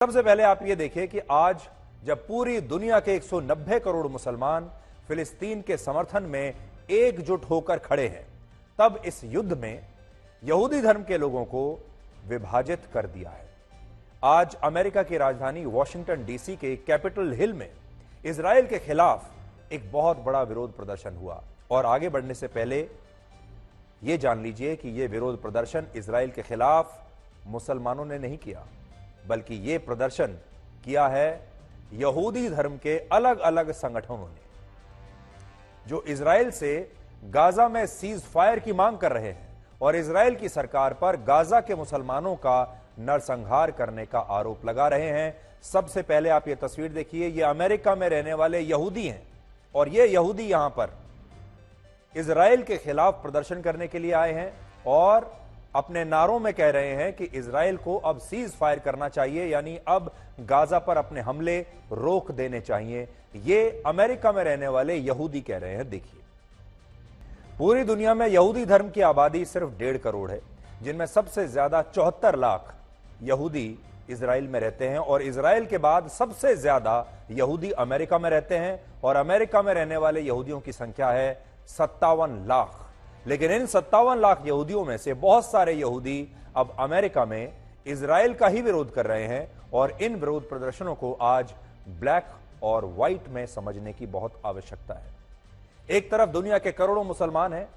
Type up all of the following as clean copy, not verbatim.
सबसे पहले आप ये देखिए कि आज जब पूरी दुनिया के 190 करोड़ मुसलमान फिलिस्तीन के समर्थन में एकजुट होकर खड़े हैं, तब इस युद्ध में यहूदी धर्म के लोगों को विभाजित कर दिया है। आज अमेरिका की राजधानी वॉशिंगटन डीसी के कैपिटल हिल में इजराइल के खिलाफ एक बहुत बड़ा विरोध प्रदर्शन हुआ। और आगे बढ़ने से पहले यह जान लीजिए कि यह विरोध प्रदर्शन इजराइल के खिलाफ मुसलमानों ने नहीं किया, बल्कि यह प्रदर्शन किया है यहूदी धर्म के अलग अलग संगठनों ने, जो इजराइल से गाजा में सीज फायर की मांग कर रहे हैं और इजराइल की सरकार पर गाजा के मुसलमानों का नरसंहार करने का आरोप लगा रहे हैं। सबसे पहले आप यह तस्वीर देखिए, यह अमेरिका में रहने वाले यहूदी हैं और ये यहूदी यहां पर इजराइल के खिलाफ प्रदर्शन करने के लिए आए हैं और अपने नारों में कह रहे हैं कि इजराइल को अब सीज फायर करना चाहिए, यानी अब गाजा पर अपने हमले रोक देने चाहिए। ये अमेरिका में रहने वाले यहूदी कह रहे हैं। देखिए, पूरी दुनिया में यहूदी धर्म की आबादी सिर्फ 1.5 करोड़ है, जिनमें सबसे ज्यादा 74 लाख यहूदी इजराइल में रहते हैं और इजराइल के बाद सबसे ज्यादा यहूदी अमेरिका में रहते हैं और अमेरिका में रहने वाले यहूदियों की संख्या है 57 लाख। लेकिन इन 57 लाख यहूदियों में से बहुत सारे यहूदी अब अमेरिका में इजराइल का ही विरोध कर रहे हैं और इन विरोध प्रदर्शनों को आज ब्लैक और व्हाइट में समझने की बहुत आवश्यकता है। एक तरफ दुनिया के करोड़ों मुसलमान हैं,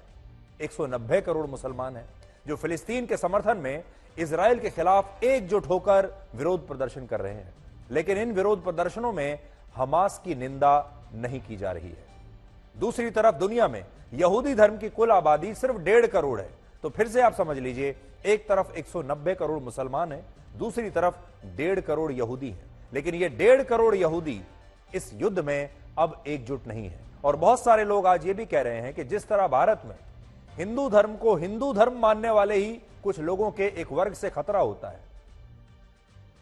190 करोड़ मुसलमान हैं, जो फिलिस्तीन के समर्थन में इजराइल के खिलाफ एकजुट होकर विरोध प्रदर्शन कर रहे हैं। लेकिन इन विरोध प्रदर्शनों में हमास की निंदा नहीं की जा रही है। दूसरी तरफ दुनिया में यहूदी धर्म की कुल आबादी सिर्फ 1.5 करोड़ है। तो फिर से आप समझ लीजिए, एक तरफ 190 करोड़ मुसलमान हैं, दूसरी तरफ 1.5 करोड़ यहूदी हैं। लेकिन ये 1.5 करोड़ यहूदी इस युद्ध में अब एकजुट नहीं है। और बहुत सारे लोग आज ये भी कह रहे हैं कि जिस तरह भारत में हिंदू धर्म को हिंदू धर्म मानने वाले ही कुछ लोगों के एक वर्ग से खतरा होता है,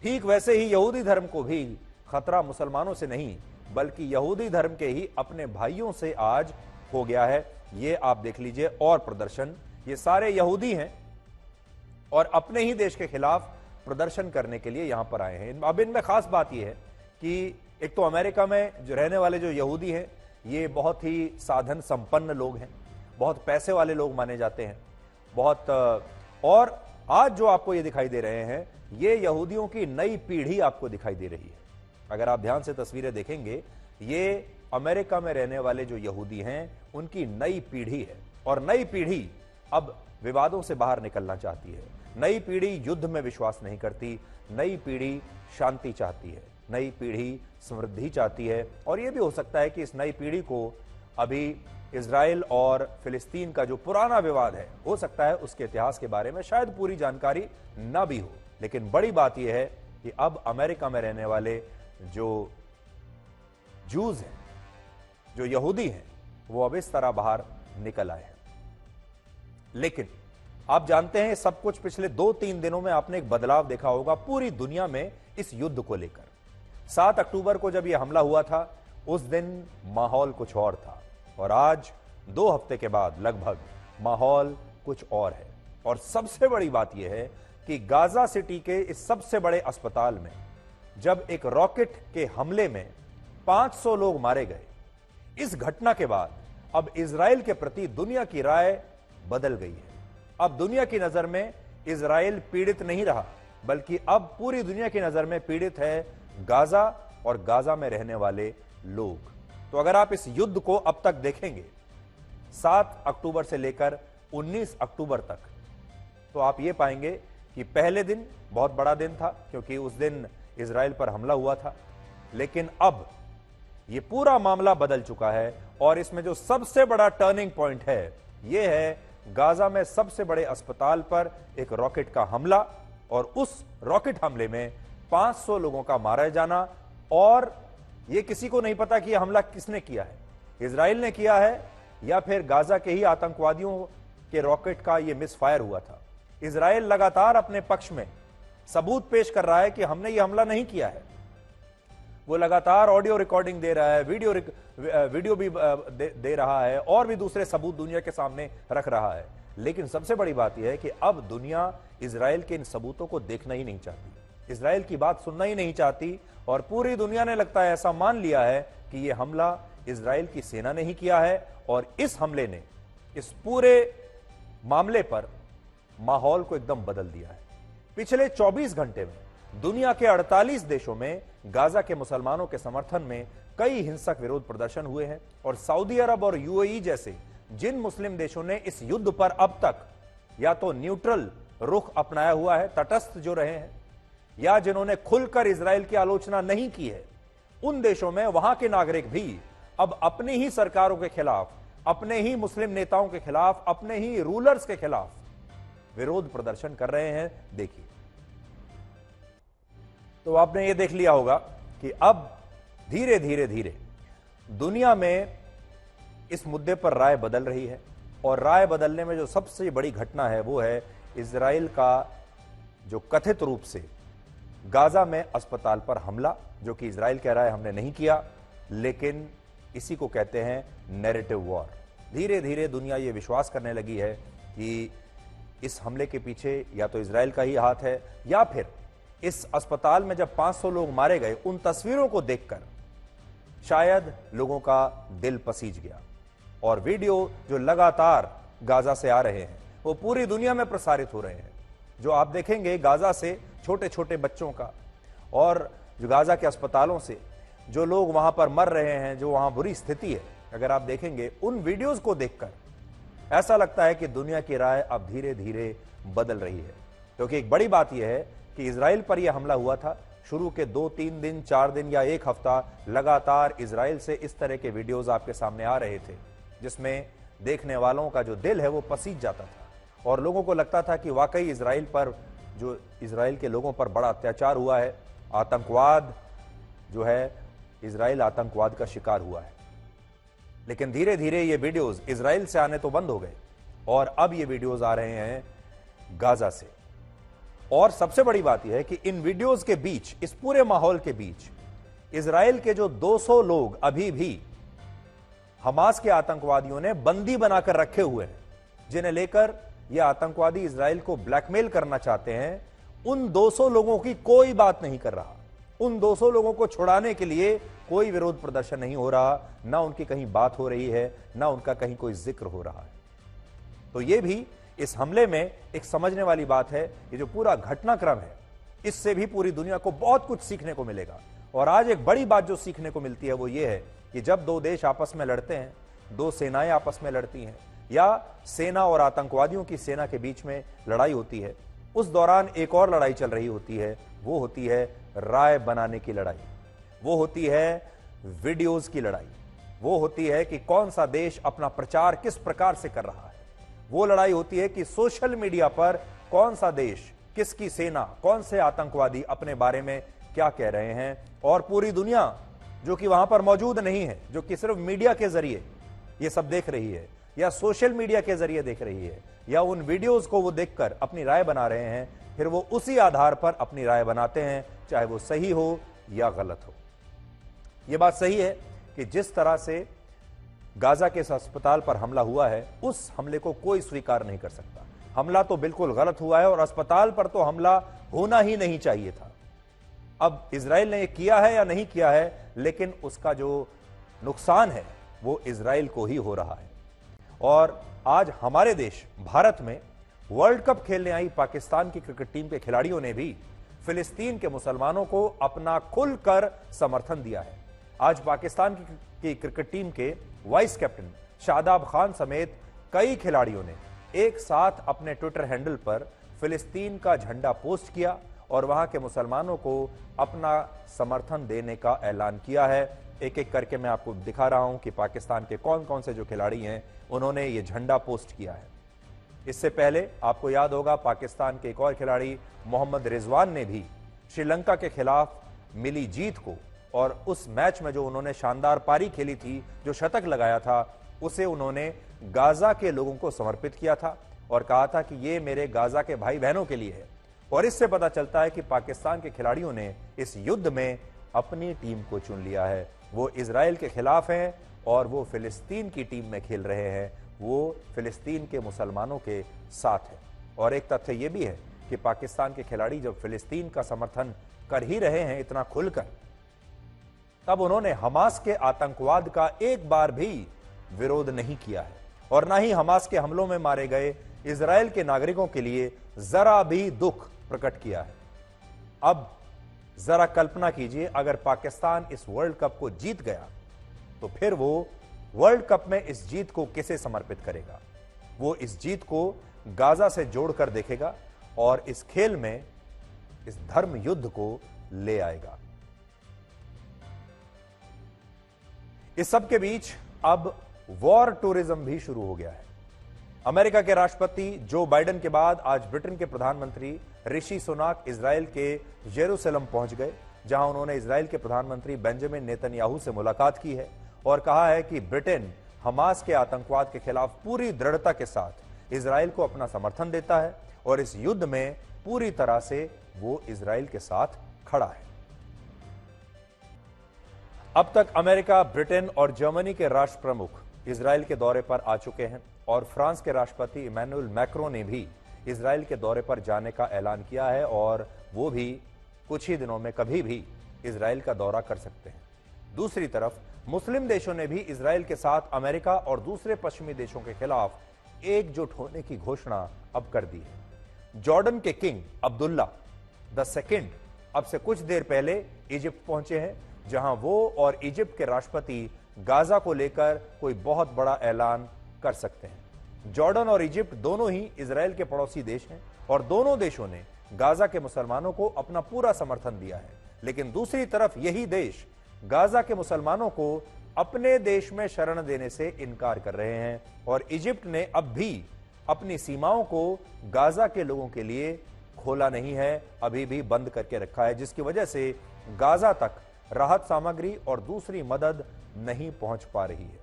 ठीक वैसे ही यहूदी धर्म को भी खतरा मुसलमानों से नहीं, बल्कि यहूदी धर्म के ही अपने भाइयों से आज हो गया है। ये आप देख लीजिए, और प्रदर्शन, ये सारे यहूदी हैं और अपने ही देश के खिलाफ प्रदर्शन करने के लिए यहां पर आए हैं। अब इनमें खास बात यह है कि एक तो अमेरिका में जो रहने वाले जो यहूदी हैं, ये बहुत ही साधन संपन्न लोग हैं, बहुत पैसे वाले लोग माने जाते हैं, बहुत। और आज जो आपको ये दिखाई दे रहे हैं, ये यहूदियों की नई पीढ़ी आपको दिखाई दे रही है। अगर आप ध्यान से तस्वीरें देखेंगे, ये अमेरिका में रहने वाले जो यहूदी हैं, उनकी नई पीढ़ी है और नई पीढ़ी अब विवादों से बाहर निकलना चाहती है। नई पीढ़ी युद्ध में विश्वास नहीं करती, नई पीढ़ी शांति चाहती है, नई पीढ़ी समृद्धि चाहती है। और यह भी हो सकता है कि इस नई पीढ़ी को अभी इजराइल और फिलिस्तीन का जो पुराना विवाद है, हो सकता है उसके इतिहास के बारे में शायद पूरी जानकारी न भी हो। लेकिन बड़ी बात यह है कि अब अमेरिका में रहने वाले जो जूज हैं, जो यहूदी हैं, वो अब इस तरह बाहर निकल आए हैं। लेकिन आप जानते हैं, सब कुछ पिछले 2-3 दिनों में आपने एक बदलाव देखा होगा पूरी दुनिया में इस युद्ध को लेकर। 7 अक्टूबर को जब यह हमला हुआ था, उस दिन माहौल कुछ और था और आज 2 हफ्ते के बाद लगभग माहौल कुछ और है। और सबसे बड़ी बात यह है कि गाजा सिटी के इस सबसे बड़े अस्पताल में जब एक रॉकेट के हमले में 500 लोग मारे गए, इस घटना के बाद अब इजराइल के प्रति दुनिया की राय बदल गई है। अब दुनिया की नजर में इजराइल पीड़ित नहीं रहा, बल्कि अब पूरी दुनिया की नजर में पीड़ित है गाजा और गाजा में रहने वाले लोग। तो अगर आप इस युद्ध को अब तक देखेंगे, 7 अक्टूबर से लेकर 19 अक्टूबर तक, तो आप ये पाएंगे कि पहले दिन बहुत बड़ा दिन था, क्योंकि उस दिन इजराइल पर हमला हुआ था। लेकिन अब ये पूरा मामला बदल चुका है और इसमें जो सबसे बड़ा टर्निंग पॉइंट है, यह है गाजा में सबसे बड़े अस्पताल पर एक रॉकेट का हमला और उस रॉकेट हमले में 500 लोगों का मारा जाना। और यह किसी को नहीं पता कि यह हमला किसने किया है, इजराइल ने किया है या फिर गाजा के ही आतंकवादियों के रॉकेट का यह मिसफायर हुआ था। इजराइल लगातार अपने पक्ष में सबूत पेश कर रहा है कि हमने यह हमला नहीं किया है। वो लगातार ऑडियो रिकॉर्डिंग दे रहा है, वीडियो भी दे रहा है और भी दूसरे सबूत दुनिया के सामने रख रहा है। लेकिन सबसे बड़ी बात यह है कि अब दुनिया इजराइल के इन सबूतों को देखना ही नहीं चाहती। इजराइल की बात सुनना ही नहीं चाहती और पूरी दुनिया ने लगता है ऐसा मान लिया है कि यह हमला इजराइल की सेना ने ही किया है और इस हमले ने इस पूरे मामले पर माहौल को एकदम बदल दिया है। पिछले 24 घंटे में दुनिया के 48 देशों में गाजा के मुसलमानों के समर्थन में कई हिंसक विरोध प्रदर्शन हुए हैं और सऊदी अरब और यूएई जैसे जिन मुस्लिम देशों ने इस युद्ध पर अब तक या तो न्यूट्रल रुख अपनाया हुआ है, तटस्थ जो रहे हैं, या जिन्होंने खुलकर इजराइल की आलोचना नहीं की है, उन देशों में वहां के नागरिक भी अब अपनी ही सरकारों के खिलाफ, अपने ही मुस्लिम नेताओं के खिलाफ, अपने ही रूलर्स के खिलाफ विरोध प्रदर्शन कर रहे हैं। देखिए, तो आपने यह देख लिया होगा कि अब धीरे धीरे धीरे दुनिया में इस मुद्दे पर राय बदल रही है और राय बदलने में जो सबसे बड़ी घटना है वो है इजराइल का जो कथित रूप से गाजा में अस्पताल पर हमला, जो कि इजराइल कह रहा है हमने नहीं किया, लेकिन इसी को कहते हैं नैरेटिव वॉर। धीरे धीरे दुनिया ये विश्वास करने लगी है कि इस हमले के पीछे या तो इजराइल का ही हाथ है या फिर इस अस्पताल में जब 500 लोग मारे गए उन तस्वीरों को देखकर शायद लोगों का दिल पसीज गया। और वीडियो जो लगातार गाजा से आ रहे हैं वो पूरी दुनिया में प्रसारित हो रहे हैं। जो आप देखेंगे गाजा से छोटे छोटे बच्चों का और जो गाजा के अस्पतालों से जो लोग वहां पर मर रहे हैं, जो वहां बुरी स्थिति है, अगर आप देखेंगे उन वीडियोस को देखकर ऐसा लगता है कि दुनिया की राय अब धीरे धीरे बदल रही है। क्योंकि एक बड़ी बात यह है कि इजराइल पर यह हमला हुआ था, शुरू के 2-3 दिन, 4 दिन या एक हफ्ता लगातार इजराइल से इस तरह के वीडियोस आपके सामने आ रहे थे जिसमें देखने वालों का जो दिल है वो पसीज जाता था और लोगों को लगता था कि वाकई इजराइल पर, जो इजराइल के लोगों पर बड़ा अत्याचार हुआ है, आतंकवाद जो है, इजराइल आतंकवाद का शिकार हुआ है। लेकिन धीरे धीरे ये वीडियोस इजराइल से आने तो बंद हो गए और अब ये वीडियोस आ रहे हैं गाजा से। और सबसे बड़ी बात यह है कि इन वीडियोस के बीच, इस पूरे माहौल के बीच, इजराइल के जो 200 लोग अभी भी हमास के आतंकवादियों ने बंदी बनाकर रखे हुए हैं, जिन्हें लेकर यह आतंकवादी इजराइल को ब्लैकमेल करना चाहते हैं, उन 200 लोगों की कोई बात नहीं कर रहा। उन 200 लोगों को छुड़ाने के लिए कोई विरोध प्रदर्शन नहीं हो रहा, ना उनकी कहीं बात हो रही है, ना उनका कहीं कोई जिक्र हो रहा है। तो यह भी इस हमले में एक समझने वाली बात है। ये जो पूरा घटनाक्रम है, इससे भी पूरी दुनिया को बहुत कुछ सीखने को मिलेगा। और आज एक बड़ी बात जो सीखने को मिलती है वो ये है कि जब दो देश आपस में लड़ते हैं, दो सेनाएं आपस में लड़ती हैं या सेना और आतंकवादियों की सेना के बीच में लड़ाई होती है, उस दौरान एक और लड़ाई चल रही होती है। वो होती है राय बनाने की लड़ाई, वो होती है वीडियोस की लड़ाई, वो होती है कि कौन सा देश अपना प्रचार किस प्रकार से कर रहा है, वो लड़ाई होती है कि सोशल मीडिया पर कौन सा देश, किसकी सेना, कौन से आतंकवादी अपने बारे में क्या कह रहे हैं। और पूरी दुनिया जो कि वहां पर मौजूद नहीं है, जो कि सिर्फ मीडिया के जरिए ये सब देख रही है या सोशल मीडिया के जरिए देख रही है या उन वीडियोस को वो देखकर अपनी राय बना रहे हैं, फिर वो उसी आधार पर अपनी राय बनाते हैं, चाहे वो सही हो या गलत हो। यह बात सही है कि जिस तरह से गाजा के इस अस्पताल पर हमला हुआ है, उस हमले को कोई स्वीकार नहीं कर सकता। हमला तो बिल्कुल गलत हुआ है और अस्पताल पर तो हमला होना ही नहीं चाहिए था। अब इजराइल ने यह किया है या नहीं किया है, लेकिन उसका जो नुकसान है वो इजराइल को ही हो रहा है। और आज हमारे देश भारत में वर्ल्ड कप खेलने आई पाकिस्तान की क्रिकेट टीम के खिलाड़ियों ने भी फिलिस्तीन के मुसलमानों को अपना खुलकर समर्थन दिया है। आज पाकिस्तान की क्रिकेट टीम के वाइस कैप्टन शादाब खान समेत कई खिलाड़ियों ने एक साथ अपने ट्विटर हैंडल पर फिलिस्तीन का झंडा पोस्ट किया और वहां के मुसलमानों को अपना समर्थन देने का ऐलान किया है। एक एक करके मैं आपको दिखा रहा हूं कि पाकिस्तान के कौन कौन से जो खिलाड़ी हैं उन्होंने ये झंडा पोस्ट किया है। इससे पहले आपको याद होगा पाकिस्तान के एक और खिलाड़ी मोहम्मद रिजवान ने भी श्रीलंका के खिलाफ मिली जीत को और उस मैच में जो उन्होंने शानदार पारी खेली थी, जो शतक लगाया था, उसे उन्होंने गाजा के लोगों को समर्पित किया था और कहा था कि ये मेरे गाजा के भाई बहनों के लिए है। और इससे पता चलता है कि पाकिस्तान के खिलाड़ियों ने इस युद्ध में अपनी टीम को चुन लिया है। वो इजराइल के खिलाफ हैं और वो फिलिस्तीन की टीम में खेल रहे हैं, वो फिलिस्तीन के मुसलमानों के साथ है। और एक तथ्य ये भी है कि पाकिस्तान के खिलाड़ी जब फिलिस्तीन का समर्थन कर ही रहे हैं इतना खुलकर, तब उन्होंने हमास के आतंकवाद का एक बार भी विरोध नहीं किया है और ना ही हमास के हमलों में मारे गए इजराइल के नागरिकों के लिए जरा भी दुख प्रकट किया है। अब जरा कल्पना कीजिए, अगर पाकिस्तान इस वर्ल्ड कप को जीत गया तो फिर वो वर्ल्ड कप में इस जीत को किसे समर्पित करेगा? वो इस जीत को गाजा से जोड़कर देखेगा और इस खेल में इस धर्म युद्ध को ले आएगा। इस सब के बीच अब वॉर टूरिज्म भी शुरू हो गया है। अमेरिका के राष्ट्रपति जो बाइडेन के बाद आज ब्रिटेन के प्रधानमंत्री ऋषि सुनाक इजराइल के यरूशलेम पहुंच गए, जहां उन्होंने इजराइल के प्रधानमंत्री बेंजामिन नेतन्याहू से मुलाकात की है और कहा है कि ब्रिटेन हमास के आतंकवाद के खिलाफ पूरी दृढ़ता के साथ इजराइल को अपना समर्थन देता है और इस युद्ध में पूरी तरह से वो इजराइल के साथ खड़ा है। अब तक अमेरिका, ब्रिटेन और जर्मनी के राष्ट्र प्रमुख इजराइल के दौरे पर आ चुके हैं और फ्रांस के राष्ट्रपति इमैनुअल मैक्रोन ने भी इजराइल के दौरे पर जाने का ऐलान किया है और वो भी कुछ ही दिनों में कभी भी इजराइल का दौरा कर सकते हैं। दूसरी तरफ मुस्लिम देशों ने भी इजराइल के साथ अमेरिका और दूसरे पश्चिमी देशों के खिलाफ एकजुट होने की घोषणा अब कर दी है। जॉर्डन के किंग अब्दुल्ला II अब से कुछ देर पहले इजिप्ट पहुंचे हैं, जहां वो और इजिप्ट के राष्ट्रपति गाजा को लेकर कोई बहुत बड़ा ऐलान कर सकते हैं। जॉर्डन और इजिप्ट दोनों ही इजराइल के पड़ोसी देश हैं और दोनों देशों ने गाजा के मुसलमानों को अपना पूरा समर्थन दिया है, लेकिन दूसरी तरफ यही देश गाजा के मुसलमानों को अपने देश में शरण देने से इनकार कर रहे हैं और इजिप्ट ने अब भी अपनी सीमाओं को गाजा के लोगों के लिए खोला नहीं है, अभी भी बंद करके रखा है, जिसकी वजह से गाजा तक राहत सामग्री और दूसरी मदद नहीं पहुंच पा रही है।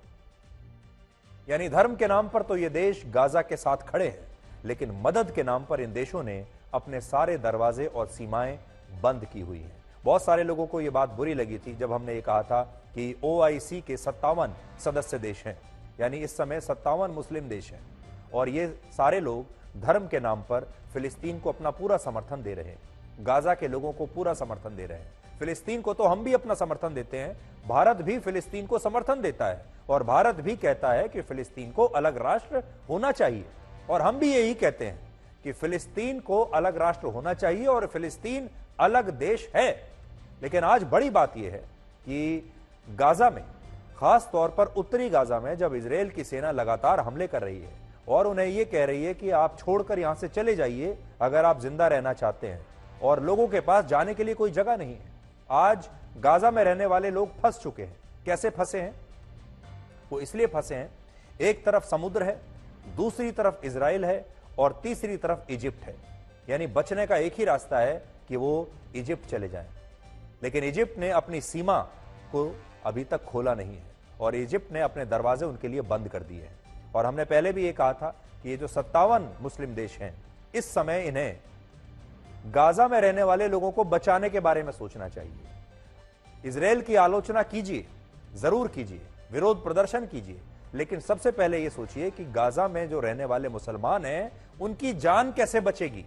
यानी धर्म के नाम पर तो ये देश गाजा के साथ खड़े हैं, लेकिन मदद के नाम पर इन देशों ने अपने सारे दरवाजे और सीमाएं बंद की हुई हैं। बहुत सारे लोगों को यह बात बुरी लगी थी जब हमने ये कहा था कि OIC के 57 सदस्य देश हैं, यानी इस समय 57 मुस्लिम देश हैं और ये सारे लोग धर्म के नाम पर फिलिस्तीन को अपना पूरा समर्थन दे रहे हैं, गाजा के लोगों को पूरा समर्थन दे रहे हैं। फिलिस्तीन को तो हम भी अपना समर्थन देते हैं, भारत भी फिलिस्तीन को समर्थन देता है और भारत भी कहता है कि फिलिस्तीन को अलग राष्ट्र होना चाहिए और हम भी यही कहते हैं कि फिलिस्तीन को अलग राष्ट्र होना चाहिए और फिलिस्तीन अलग देश है। लेकिन आज बड़ी बात यह है कि गाजा में, खास तौर पर उत्तरी गाजा में, जब इजराइल की सेना लगातार हमले कर रही है और उन्हें यह कह रही है कि आप छोड़कर यहां से चले जाइए अगर आप जिंदा रहना चाहते हैं, और लोगों के पास जाने के लिए कोई जगह नहीं है। आज गाजा में रहने वाले लोग फंस चुके हैं। कैसे फंसे हैं? वो इसलिए फंसे हैं, एक तरफ समुद्र है, दूसरी तरफ इजराइल है और तीसरी तरफ इजिप्ट है। यानी बचने का एक ही रास्ता है कि वो इजिप्ट चले जाएं। लेकिन इजिप्ट ने अपनी सीमा को अभी तक खोला नहीं है और इजिप्ट ने अपने दरवाजे उनके लिए बंद कर दिए हैं। और हमने पहले भी ये कहा था कि ये जो 57 मुस्लिम देश हैं, इस समय इन्हें गाजा में रहने वाले लोगों को बचाने के बारे में सोचना चाहिए। इजराइल की आलोचना कीजिए, जरूर कीजिए, विरोध प्रदर्शन कीजिए, लेकिन सबसे पहले यह सोचिए कि गाजा में जो रहने वाले मुसलमान हैं उनकी जान कैसे बचेगी।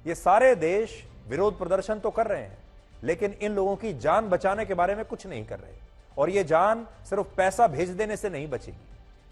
ये सारे देश विरोध प्रदर्शन तो कर रहे हैं, लेकिन इन लोगों की जान बचाने के बारे में कुछ नहीं कर रहे। और ये जान सिर्फ पैसा भेज देने से नहीं बचेगी,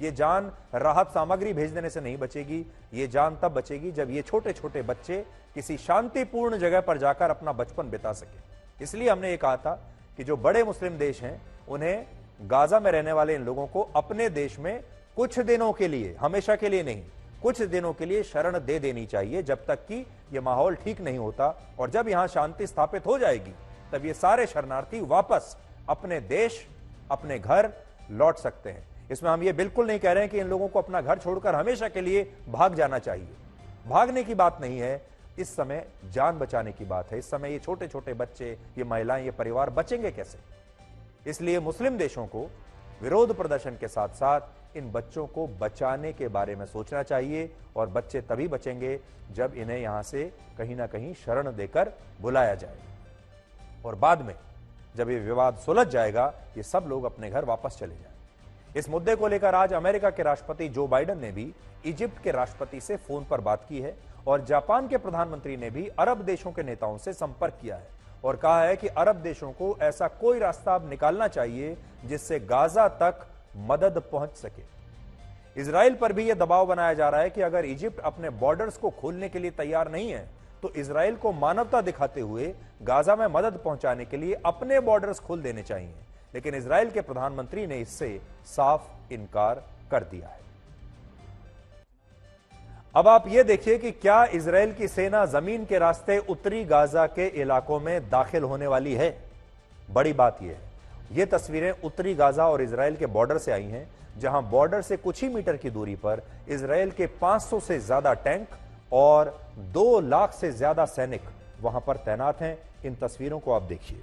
ये जान राहत सामग्री भेज देने से नहीं बचेगी। ये जान तब बचेगी जब ये छोटे छोटे बच्चे किसी शांतिपूर्ण जगह पर जाकर अपना बचपन बिता सके। इसलिए हमने ये कहा था कि जो बड़े मुस्लिम देश हैं उन्हें गाजा में रहने वाले इन लोगों को अपने देश में कुछ दिनों के लिए, हमेशा के लिए नहीं, कुछ दिनों के लिए शरण दे देनी चाहिए, जब तक कि यह माहौल ठीक नहीं होता। और जब यहां शांति स्थापित हो जाएगी तब ये सारे शरणार्थी वापस अपने देश, अपने घर लौट सकते हैं। इसमें हम ये बिल्कुल नहीं कह रहे हैं कि इन लोगों को अपना घर छोड़कर हमेशा के लिए भाग जाना चाहिए। भागने की बात नहीं है, इस समय जान बचाने की बात है। इस समय ये छोटे छोटे बच्चे, ये महिलाएं, ये परिवार बचेंगे कैसे? इसलिए मुस्लिम देशों को विरोध प्रदर्शन के साथ साथ इन बच्चों को बचाने के बारे में सोचना चाहिए। और बच्चे तभी बचेंगे जब इन्हें यहां से कहीं ना कहीं शरण देकर बुलाया जाए और बाद में जब ये विवाद सुलझ जाएगा, ये सब लोग अपने घर वापस चले जाएं। इस मुद्दे को लेकर आज अमेरिका के राष्ट्रपति जो बाइडेन ने भी इजिप्ट के राष्ट्रपति से फोन पर बात की है और जापान के प्रधानमंत्री ने भी अरब देशों के नेताओं से संपर्क किया है और कहा है कि अरब देशों को ऐसा कोई रास्ता अब निकालना चाहिए जिससे गाजा तक मदद पहुंच सके। इजराइल पर भी यह दबाव बनाया जा रहा है कि अगर इजिप्ट अपने बॉर्डर्स को खोलने के लिए तैयार नहीं है तो इजराइल को मानवता दिखाते हुए गाजा में मदद पहुंचाने के लिए अपने बॉर्डर्स खोल देने चाहिए। लेकिन इजराइल के प्रधानमंत्री ने इससे साफ इनकार कर दिया है। अब आप यह देखिए कि क्या इजराइल की सेना जमीन के रास्ते उत्तरी गाजा के इलाकों में दाखिल होने वाली है। बड़ी बात यह है, यह तस्वीरें उत्तरी गाजा और इजराइल के बॉर्डर से आई हैं, जहां बॉर्डर से कुछ ही मीटर की दूरी पर इजराइल के 500 से ज्यादा टैंक और 2 लाख से ज्यादा सैनिक वहां पर तैनात हैं। इन तस्वीरों को आप देखिए।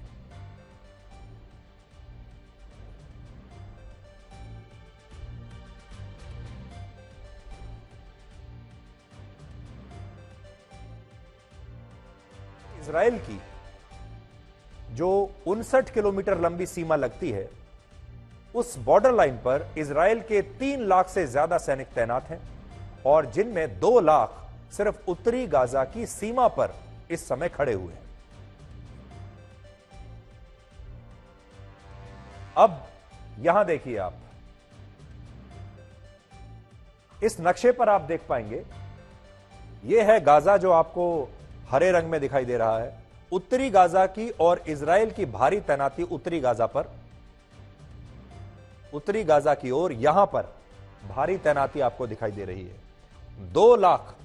इजराइल की जो 59 किलोमीटर लंबी सीमा लगती है, उस बॉर्डर लाइन पर इजराइल के 3 लाख से ज्यादा सैनिक तैनात हैं और जिनमें 2 लाख सिर्फ उत्तरी गाजा की सीमा पर इस समय खड़े हुए हैं। अब यहां देखिए आप, इस नक्शे पर आप देख पाएंगे, यह है गाजा जो आपको हरे रंग में दिखाई दे रहा है। उत्तरी गाजा की और इजराइल की भारी तैनाती उत्तरी गाजा पर, उत्तरी गाजा की ओर यहां पर भारी तैनाती आपको दिखाई दे रही है। 2 लाख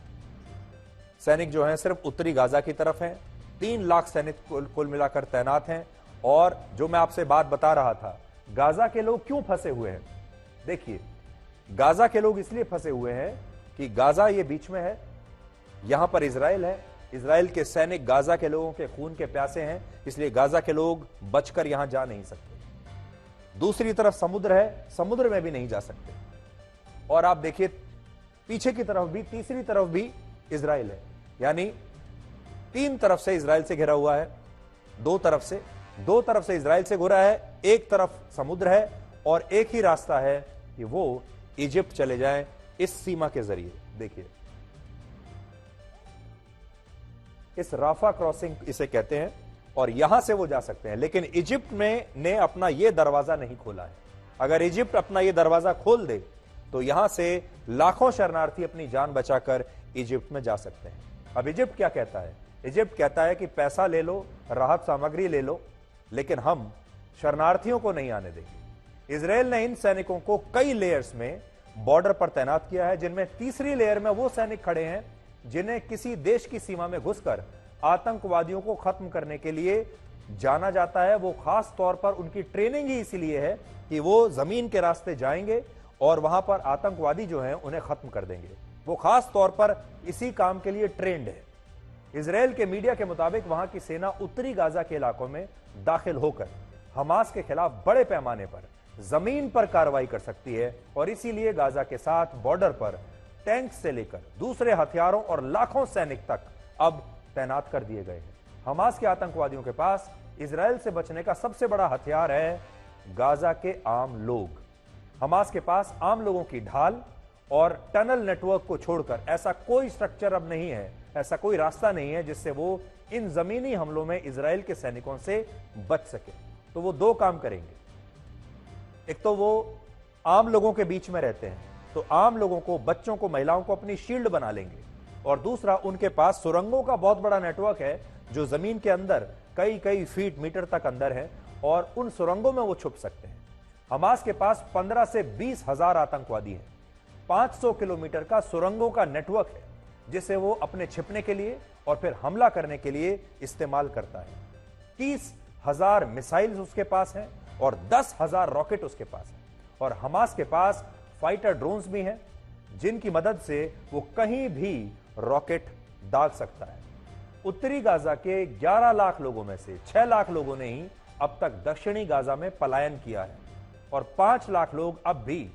सैनिक जो हैं सिर्फ उत्तरी गाजा की तरफ हैं, 3 लाख सैनिक कुल मिलाकर तैनात हैं। और जो मैं आपसे बात बता रहा था, गाजा के लोग क्यों फंसे हुए हैं, देखिए गाजा के लोग इसलिए फंसे हुए हैं कि गाजा ये बीच में है, यहां पर इजराइल है, इजराइल के सैनिक गाजा के लोगों के खून के प्यासे हैं, इसलिए गाजा के लोग बचकर यहां जा नहीं सकते। दूसरी तरफ समुद्र है, समुद्र में भी नहीं जा सकते। और आप देखिए पीछे की तरफ भी, तीसरी तरफ भी इजराइल है, यानी 3 तरफ से इजराइल से घिरा हुआ है। 2 तरफ से इजराइल से घिरा है, एक तरफ समुद्र है और एक ही रास्ता है कि वो इजिप्ट चले जाएं इस सीमा के जरिए। देखिए इस राफा क्रॉसिंग इसे कहते हैं और यहां से वो जा सकते हैं। लेकिन इजिप्ट ने अपना यह दरवाजा नहीं खोला है। अगर इजिप्ट अपना यह दरवाजा खोल दे तो यहां से लाखों शरणार्थी अपनी जान बचाकर इजिप्ट में जा सकते हैं। अब इजिप्ट क्या कहता है? इजिप्ट कहता है कि पैसा ले लो, राहत सामग्री ले लो, लेकिन हम शरणार्थियों को नहीं आने देंगे। इजराइल ने इन सैनिकों को कई लेयर्स में बॉर्डर पर तैनात किया है, जिनमें तीसरी लेयर में वो सैनिक खड़े हैं जिन्हें किसी देश की सीमा में घुसकर आतंकवादियों को खत्म करने के लिए जाना जाता है। वो खास तौर पर उनकी ट्रेनिंग ही इसीलिए है कि वो जमीन के रास्ते जाएंगे और वहां पर आतंकवादी जो हैं उन्हें खत्म कर देंगे। वो खास तौर पर इसी काम के लिए ट्रेंड है। इजराइल के मीडिया के मुताबिक वहां की सेना उत्तरी गाजा के इलाकों में दाखिल होकर हमास के खिलाफ बड़े पैमाने पर जमीन पर कार्रवाई कर सकती है और इसीलिए गाजा के साथ बॉर्डर पर टैंक से लेकर दूसरे हथियारों और लाखों सैनिक तक अब तैनात कर दिए गए हैं। हमास के आतंकवादियों के पास इजराइल से बचने का सबसे बड़ा हथियार है गाजा के आम लोग। हमास के पास आम लोगों की ढाल और टनल नेटवर्क को छोड़कर ऐसा कोई स्ट्रक्चर अब नहीं है, ऐसा कोई रास्ता नहीं है जिससे वो इन जमीनी हमलों में इजराइल के सैनिकों से बच सके। तो वो 2 काम करेंगे। एक तो वो आम लोगों के बीच में रहते हैं, तो आम लोगों को, बच्चों को, महिलाओं को अपनी शील्ड बना लेंगे। और दूसरा, उनके पास सुरंगों का बहुत बड़ा नेटवर्क है जो जमीन के अंदर कई फीट मीटर तक अंदर है और उन सुरंगों में वो छुप सकते हैं। हमास के पास 15 से 20 हजार आतंकवादी हैं। 500 किलोमीटर का सुरंगों का नेटवर्क है जिसे वो अपने छिपने के लिए और फिर हमला करने के लिए इस्तेमाल करता है। 30,000 मिसाइल्स उसके पास हैं और 10,000 रॉकेट उसके पास हैं। और हमास के पास फाइटर ड्रोन्स भी हैं जिनकी मदद से वो कहीं भी रॉकेट दाग सकता है। उत्तरी गाजा के 11 लाख लोगों में से 6 लाख लोगों ने ही अब तक दक्षिणी गाजा में पलायन किया है और 5 लाख लोग अब भी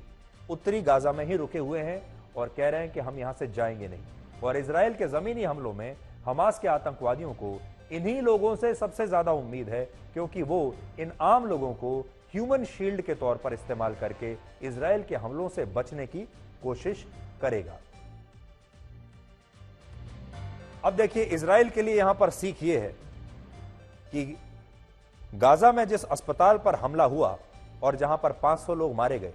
उत्तरी गाजा में ही रुके हुए हैं और कह रहे हैं कि हम यहां से जाएंगे नहीं। और इजराइल के जमीनी हमलों में हमास के आतंकवादियों को इन्हीं लोगों से सबसे ज्यादा उम्मीद है, क्योंकि वो इन आम लोगों को ह्यूमन शील्ड के तौर पर इस्तेमाल करके इजराइल के हमलों से बचने की कोशिश करेगा। अब देखिए, इजराइल के लिए यहां पर सीख यह है कि गाजा में जिस अस्पताल पर हमला हुआ और जहां पर 500 लोग मारे गए,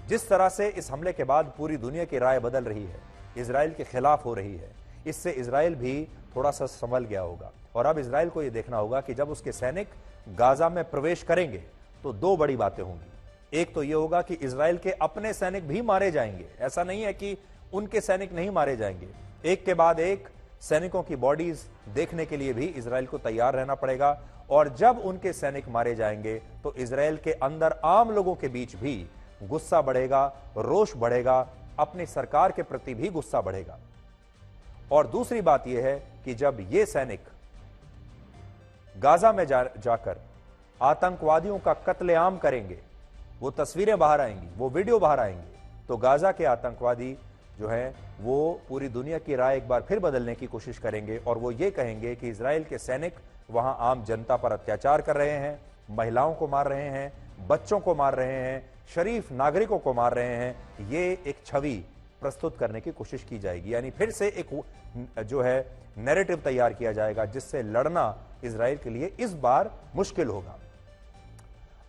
जिस तरह से इस हमले के बाद पूरी दुनिया की राय बदल रही है, इजराइल के खिलाफ हो रही है, इससे इजराइल भी थोड़ा सा संभल गया होगा। और अब इजराइल को यह देखना होगा कि जब उसके सैनिक गाजा में प्रवेश करेंगे तो दो बड़ी बातें होंगी। एक तो यह होगा कि इजराइल के अपने सैनिक भी मारे जाएंगे, ऐसा नहीं है कि उनके सैनिक नहीं मारे जाएंगे। एक के बाद एक सैनिकों की बॉडीज देखने के लिए भी इजराइल को तैयार रहना पड़ेगा। और जब उनके सैनिक मारे जाएंगे तो इजराइल के अंदर आम लोगों के बीच भी गुस्सा बढ़ेगा, रोष बढ़ेगा, अपनी सरकार के प्रति भी गुस्सा बढ़ेगा। और दूसरी बात यह है कि जब ये सैनिक गाजा में जाकर आतंकवादियों का कत्लेआम करेंगे, वो तस्वीरें बाहर आएंगी, वो वीडियो बाहर आएंगे, तो गाजा के आतंकवादी जो हैं वो पूरी दुनिया की राय एक बार फिर बदलने की कोशिश करेंगे और वो ये कहेंगे कि इजराइल के सैनिक वहां आम जनता पर अत्याचार कर रहे हैं, महिलाओं को मार रहे हैं, बच्चों को मार रहे हैं, शरीफ नागरिकों को मार रहे हैं। ये एक छवि प्रस्तुत करने की कोशिश की जाएगी, यानी फिर से एक जो है नैरेटिव तैयार किया जाएगा जिससे लड़ना इजराइल के लिए इस बार मुश्किल होगा।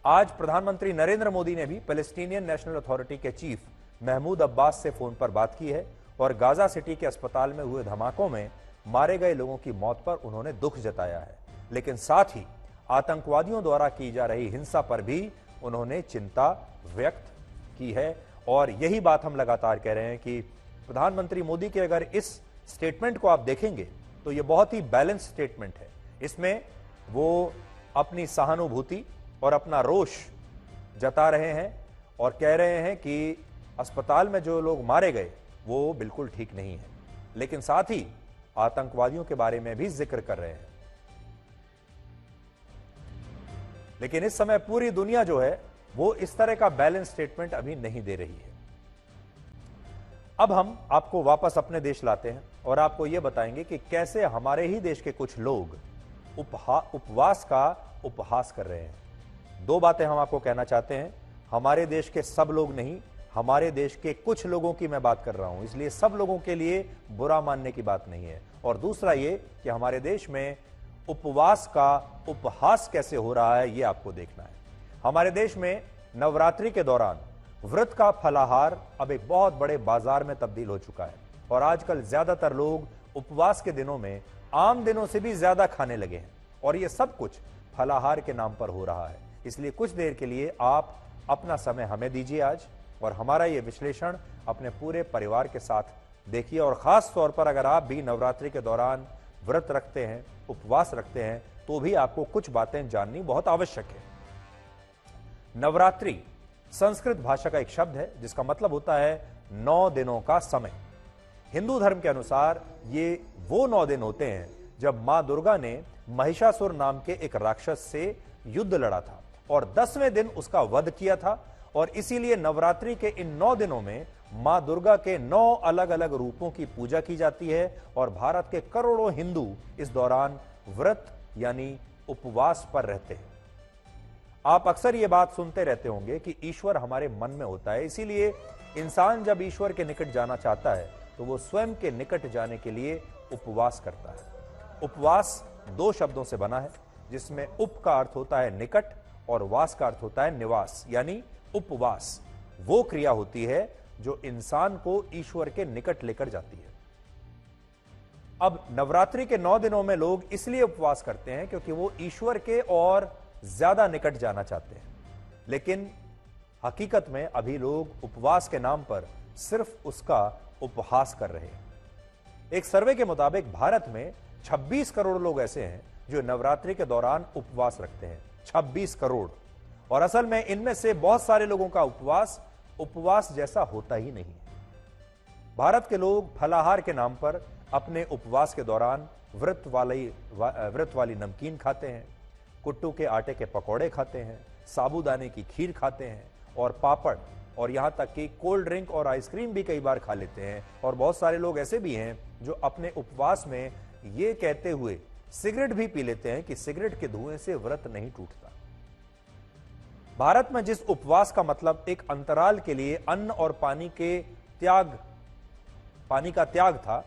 आज प्रधानमंत्री नरेंद्र मोदी ने भी पैलेस्टीनियन नेशनल अथॉरिटी के चीफ महमूद अब्बास से फोन पर बात की है और गाजा सिटी के अस्पताल में हुए धमाकों में मारे गए लोगों की मौत पर उन्होंने दुख जताया है, लेकिन साथ ही आतंकवादियों द्वारा की जा रही हिंसा पर भी उन्होंने चिंता व्यक्त की है। और यही बात हम लगातार कह रहे हैं कि प्रधानमंत्री मोदी के अगर इस स्टेटमेंट को आप देखेंगे तो यह बहुत ही बैलेंस स्टेटमेंट है। इसमें वो अपनी सहानुभूति और अपना रोष जता रहे हैं और कह रहे हैं कि अस्पताल में जो लोग मारे गए वो बिल्कुल ठीक नहीं है, लेकिन साथ ही आतंकवादियों के बारे में भी जिक्र कर रहे हैं। लेकिन इस समय पूरी दुनिया जो है वो इस तरह का बैलेंस स्टेटमेंट अभी नहीं दे रही है। अब हम आपको वापस अपने देश लाते हैं और आपको यह बताएंगे कि कैसे हमारे ही देश के कुछ लोग उपवास का उपहास कर रहे हैं। दो बातें हम आपको कहना चाहते हैं। हमारे देश के सब लोग नहीं, हमारे देश के कुछ लोगों की मैं बात कर रहा हूं, इसलिए सब लोगों के लिए बुरा मानने की बात नहीं है। और दूसरा ये कि हमारे देश में उपवास का उपहास कैसे हो रहा है, ये आपको देखना है। हमारे देश में नवरात्रि के दौरान व्रत का फलाहार अब एक बहुत बड़े बाजार में तब्दील हो चुका है और आजकल ज्यादातर लोग उपवास के दिनों में आम दिनों से भी ज्यादा खाने लगे हैं और ये सब कुछ फलाहार के नाम पर हो रहा है। इसलिए कुछ देर के लिए आप अपना समय हमें दीजिए आज और हमारा ये विश्लेषण अपने पूरे परिवार के साथ देखिए। और खास तौर पर अगर आप भी नवरात्रि के दौरान व्रत रखते हैं, उपवास रखते हैं, तो भी आपको कुछ बातें जाननी बहुत आवश्यक है। नवरात्रि संस्कृत भाषा का एक शब्द है जिसका मतलब होता है 9 दिनों का समय। हिंदू धर्म के अनुसार ये वो 9 दिन होते हैं जब मां दुर्गा ने महिषासुर नाम के एक राक्षस से युद्ध लड़ा था और 10वें दिन उसका वध किया था। और इसीलिए नवरात्रि के इन 9 दिनों में मां दुर्गा के 9 अलग अलग रूपों की पूजा की जाती है और भारत के करोड़ों हिंदू इस दौरान व्रत यानी उपवास पर रहते हैं। आप अक्सर यह बात सुनते रहते होंगे कि ईश्वर हमारे मन में होता है, इसीलिए इंसान जब ईश्वर के निकट जाना चाहता है तो वो स्वयं के निकट जाने के लिए उपवास करता है। उपवास 2 शब्दों से बना है जिसमें उप का अर्थ होता है निकट और वास का अर्थ होता है निवास, यानी उपवास वो क्रिया होती है जो इंसान को ईश्वर के निकट लेकर जाती है। अब नवरात्रि के 9 दिनों में लोग इसलिए उपवास करते हैं क्योंकि वो ईश्वर के और ज्यादा निकट जाना चाहते हैं, लेकिन हकीकत में अभी लोग उपवास के नाम पर सिर्फ उसका उपहास कर रहे हैं। एक सर्वे के मुताबिक भारत में 26 करोड़ लोग ऐसे हैं जो नवरात्रि के दौरान उपवास रखते हैं। 26 करोड़। और असल में इनमें से बहुत सारे लोगों का उपवास जैसा होता ही नहीं है। भारत के लोग फलाहार के नाम पर अपने उपवास के दौरान व्रत वाली नमकीन खाते हैं, कुट्टू के आटे के पकौड़े खाते हैं, साबूदाने की खीर खाते हैं और पापड़ और यहां तक कि कोल्ड ड्रिंक और आइसक्रीम भी कई बार खा लेते हैं। और बहुत सारे लोग ऐसे भी हैं जो अपने उपवास में ये कहते हुए सिगरेट भी पी लेते हैं कि सिगरेट के धुएं से व्रत नहीं टूटता। भारत में जिस उपवास का मतलब एक अंतराल के लिए अन्न और पानी का त्याग था,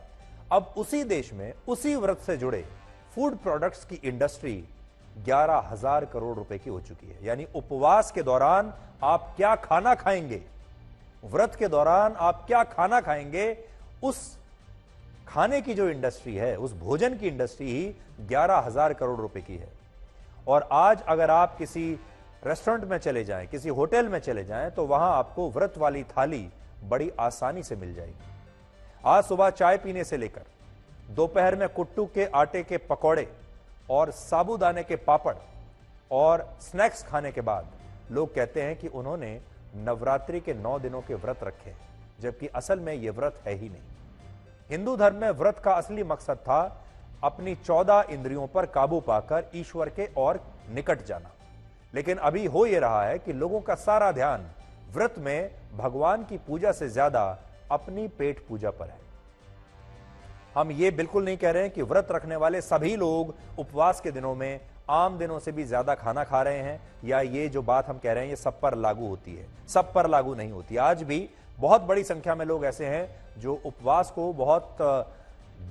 अब उसी देश में उसी व्रत से जुड़े फूड प्रोडक्ट्स की इंडस्ट्री 11,000 करोड़ रुपए की हो चुकी है। यानी उपवास के दौरान आप क्या खाना खाएंगे, व्रत के दौरान आप क्या खाना खाएंगे, उस खाने की जो इंडस्ट्री है, उस भोजन की इंडस्ट्री ही 11,000 करोड़ रुपए की है। और आज अगर आप किसी रेस्टोरेंट में चले जाएं, किसी होटल में चले जाएं, तो वहां आपको व्रत वाली थाली बड़ी आसानी से मिल जाएगी। आज सुबह चाय पीने से लेकर दोपहर में कुट्टू के आटे के पकौड़े और साबूदाने के पापड़ और स्नैक्स खाने के बाद लोग कहते हैं कि उन्होंने नवरात्रि के 9 दिनों के व्रत रखे हैं, जबकि असल में यह व्रत है ही नहीं। हिंदू धर्म में व्रत का असली मकसद था अपनी 14 इंद्रियों पर काबू पाकर ईश्वर के और निकट जाना। लेकिन अभी हो यह रहा है कि लोगों का सारा ध्यान व्रत में भगवान की पूजा से ज्यादा अपनी पेट पूजा पर है। हम ये बिल्कुल नहीं कह रहे हैं कि व्रत रखने वाले सभी लोग उपवास के दिनों में आम दिनों से भी ज्यादा खाना खा रहे हैं, या ये जो बात हम कह रहे हैं ये सब पर लागू होती है। सब पर लागू नहीं होती। आज भी बहुत बड़ी संख्या में लोग ऐसे हैं जो उपवास को बहुत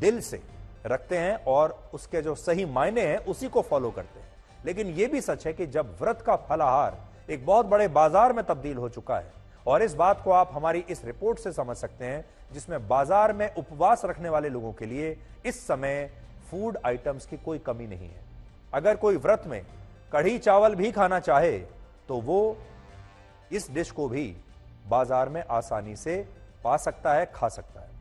दिल से रखते हैं और उसके जो सही मायने हैं उसी को फॉलो करते हैं। लेकिन यह भी सच है कि जब व्रत का फलाहार एक बहुत बड़े बाजार में तब्दील हो चुका है, और इस बात को आप हमारी इस रिपोर्ट से समझ सकते हैं, जिसमें बाजार में उपवास रखने वाले लोगों के लिए इस समय फूड आइटम्स की कोई कमी नहीं है। अगर कोई व्रत में कढ़ी चावल भी खाना चाहे तो वो इस डिश को भी बाजार में आसानी से पा सकता है, खा सकता है।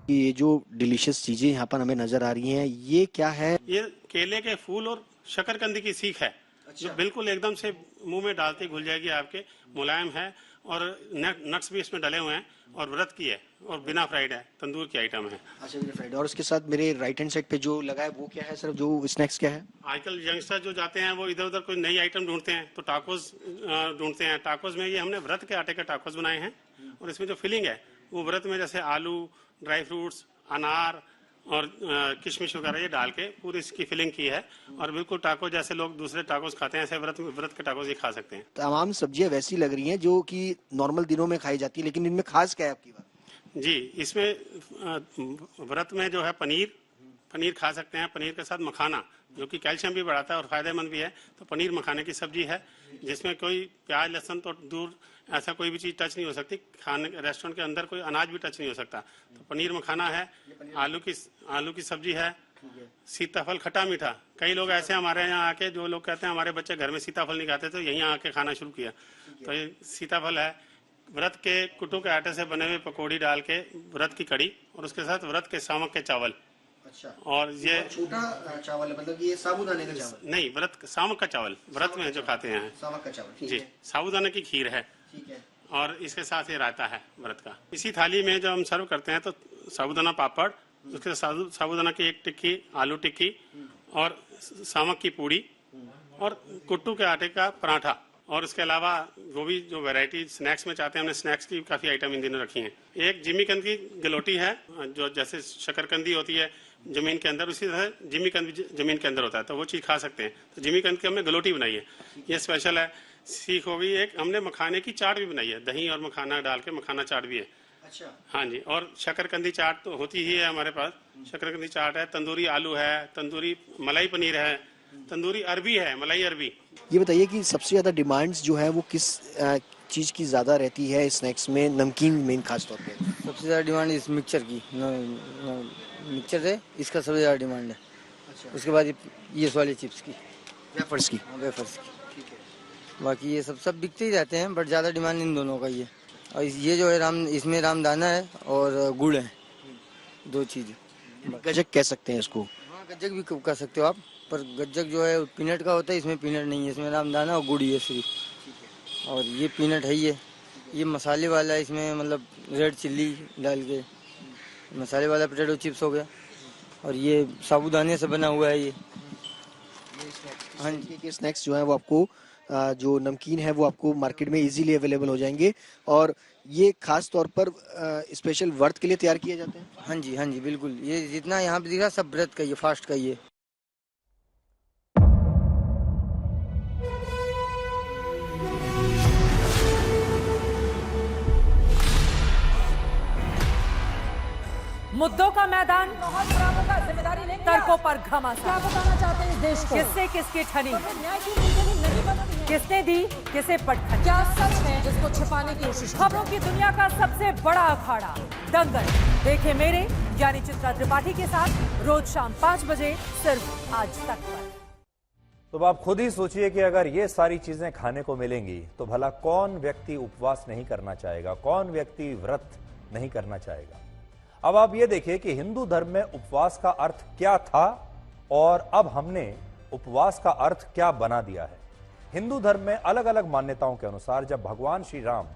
ये जो डिलीशियस चीजें यहाँ पर हमें नजर आ रही हैं, ये क्या है? ये केले के फूल और शकरकंदी की सीख है। जो बिल्कुल एकदम से मुंह में डालते घुल जाएगी आपके, मुलायम है और नट्स भी इसमें डले हुए हैं और व्रत की है और बिना फ्राइड है, तंदूर की आइटम है। अच्छा, बिना फ्राइड। और उसके साथ मेरे राइट हैंड साइड पे जो लगा है वो क्या है सर? जो स्नैक्स क्या है? आजकल यंगस्टर जो जाते हैं वो इधर उधर कोई नई आइटम ढूंढते हैं तो टाकोस ढूंढते हैं। टाकोस में ये हमने व्रत के आटे के टाकोस बनाए हैं और इसमें जो फिलिंग है वो व्रत में जैसे आलू, ड्राई फ्रूट्स, अनार और किशमिश वगैरह ये डाल के पूरी इसकी फिलिंग की है। और बिल्कुल टाको जैसे लोग दूसरे टाकोस खाते हैं ऐसे व्रत के टाकोस ही खा सकते हैं। तमाम सब्जियां वैसी लग रही हैं जो कि नॉर्मल दिनों में खाई जाती है, लेकिन इनमें खास क्या है आपकी बात? जी, इसमें व्रत में जो है पनीर खा सकते हैं। पनीर के साथ मखाना जो कि कैल्शियम भी बढ़ाता है और फायदेमंद भी है। तो पनीर मखाने की सब्जी है जिसमें कोई प्याज लहसुन तो दूर, ऐसा कोई भी चीज टच नहीं हो सकती। खाने रेस्टोरेंट के अंदर कोई अनाज भी टच नहीं हो सकता। तो पनीर मखाना है। आलू की सब्जी है। सीताफल खट्टा मीठा। कई लोग ऐसे हमारे यहाँ आके जो लोग कहते हैं हमारे बच्चे घर में सीताफल नहीं खाते तो यहीं आके खाना शुरू किया। तो ये सीताफल है। व्रत के कुट्टू के आटे से बने हुए पकौड़ी डाल के व्रत की कड़ी और उसके साथ व्रत के सामक के चावल। अच्छा। और ये छोटा चावल है, मतलब ये साबूदाने का चावल नहीं, व्रत सामक का चावल व्रत में जो खाते हैं। सामक का चावल जी, साबूदाने की खीर है। ठीक है। और इसके साथ ये रायता है व्रत का। इसी थाली में जो हम सर्व करते हैं तो साबूदाना पापड़, उसके साथ साबूदाना की एक टिक्की, आलू टिक्की और सामक की पूड़ी और कुट्टू के आटे का पराठा। और उसके अलावा वो भी जो वैरायटी स्नैक्स में चाहते हैं, हमने स्नैक्स की काफी आइटम इन दिनों रखी हैं। एक जिमीकंद की गलोटी है जो जैसे शकरकंदी होती है जमीन के अंदर, उसी तरह जिमीकंद भी जमीन के अंदर होता है, तो वो चीज खा सकते हैं। तो जिमीकंद की हमने गलोटी बनाई है, ये स्पेशल है। सीख हो गई एक, हमने मखाने की चाट भी बनाई है। दही और मखाना डाल के मखाना चाट भी है। अच्छा। हाँ जी। और शकरकंदी चाट तो होती ही है हमारे पास। शकरकंदी चाट है। तंदूरी आलू है। तंदूरी मलाई पनीर है। तंदूरी अरबी है, मलाई अरबी। ये बताइए कि सबसे ज्यादा डिमांड्स जो है वो किस चीज की ज्यादा रहती है स्नैक्स में, नमकीन में खास तौर पे? सबसे ज्यादा डिमांड इस मिक्सचर की, मिक्सचर है, इसका सबसे ज्यादा डिमांड है। अच्छा। उसके बाद ये वाले चिप्स की, वेफर्स की। हाँ, वेफर्स की। ठीक है। बाकी ये सब बिकते ही रहते हैं, बट ज्यादा डिमांड इन दोनों का ही है। और ये जो है इसमें रामदाना है और गुड़ है, दो चीज। गजक कह सकते हैं इसको। हाँ, गज्जक भी कह सकते हो आप, पर गज्जक जो है पीनट का होता है, इसमें पीनट नहीं है, इसमें रामदाना और गुड़ ही है सिर्फ। और ये पीनट है ही है। ये मसाले वाला है, इसमें मतलब रेड चिल्ली डाल के मसाले वाला पोटैटो चिप्स हो गया। और ये साबूदाने से बना हुआ है ये। हाँ जी, के स्नैक्स जो है वो आपको जो नमकीन है वो आपको मार्केट में इजीली अवेलेबल हो जाएंगे। और ये खास तौर पर स्पेशल व्रत के लिए तैयार किए जाते हैं। हाँ जी बिल्कुल। ये जितना यहाँ पे दिख रहा है सब व्रत का ही है, फास्ट का ही है। मुद्दों का मैदान, जिम्मेदारी नहीं तर्कों पर घमासान। क्या बताना चाहते हैं इस देश को? किससे किसकी ठनी, न्याय की नीति नहीं बनती है। किसने दी किसे पटखनी। क्या सच है जिसको छिपाने की कोशिश? खबरों की दुनिया का सबसे बड़ा अखाड़ा दंगल देखे मेरे यानी चित्रा त्रिपाठी के साथ रोज शाम 5 बजे सिर्फ आज तक पर। तो आप खुद ही सोचिए कि अगर ये सारी चीजें खाने को मिलेंगी तो भला कौन व्यक्ति उपवास नहीं करना चाहेगा, कौन व्यक्ति व्रत नहीं करना चाहेगा। अब आप ये देखिए कि हिंदू धर्म में उपवास का अर्थ क्या था और अब हमने उपवास का अर्थ क्या बना दिया है। हिंदू धर्म में अलग अलग मान्यताओं के अनुसार जब भगवान श्री राम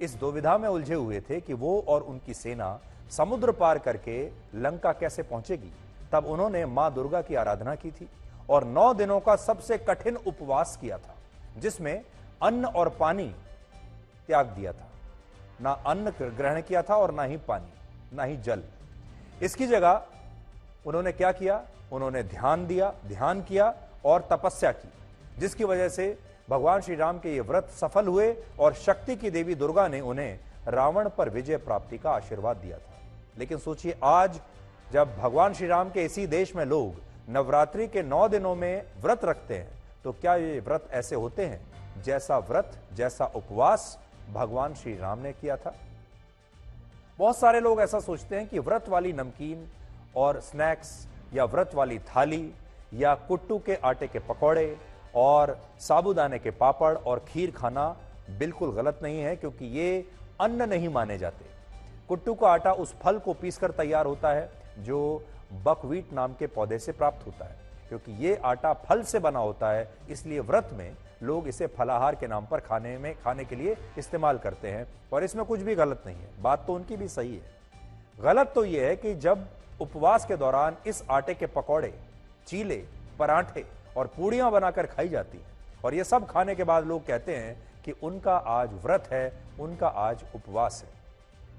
इस दुविधा में उलझे हुए थे कि वो और उनकी सेना समुद्र पार करके लंका कैसे पहुंचेगी, तब उन्होंने मां दुर्गा की आराधना की थी और 9 दिनों का सबसे कठिन उपवास किया था, जिसमें अन्न और पानी त्याग दिया था। ना अन्न ग्रहण किया था और ना ही पानी, ना ही जल। इसकी जगह उन्होंने क्या किया, उन्होंने ध्यान किया और तपस्या की, जिसकी वजह से भगवान श्री राम के ये व्रत सफल हुए और शक्ति की देवी दुर्गा ने उन्हें रावण पर विजय प्राप्ति का आशीर्वाद दिया था। लेकिन सोचिए, आज जब भगवान श्री राम के इसी देश में लोग नवरात्रि के 9 दिनों में व्रत रखते हैं, तो क्या ये व्रत ऐसे होते हैं जैसा व्रत, जैसा उपवास भगवान श्री राम ने किया था? बहुत सारे लोग ऐसा सोचते हैं कि व्रत वाली नमकीन और स्नैक्स या व्रत वाली थाली या कुट्टू के आटे के पकौड़े और साबूदाने के पापड़ और खीर खाना बिल्कुल गलत नहीं है, क्योंकि ये अन्न नहीं माने जाते। कुट्टू का आटा उस फल को पीसकर तैयार होता है जो बकव्हीट नाम के पौधे से प्राप्त होता है। क्योंकि ये आटा फल से बना होता है, इसलिए व्रत में लोग इसे फलाहार के नाम पर खाने के लिए इस्तेमाल करते हैं और इसमें कुछ भी गलत नहीं है। बात तो उनकी भी सही है। गलत तो यह है कि जब उपवास के दौरान इस आटे के पकौड़े, चीले, पराठे और पूड़ियां बनाकर खाई जाती हैं और ये सब खाने के बाद लोग कहते हैं कि उनका आज व्रत है, उनका आज उपवास है।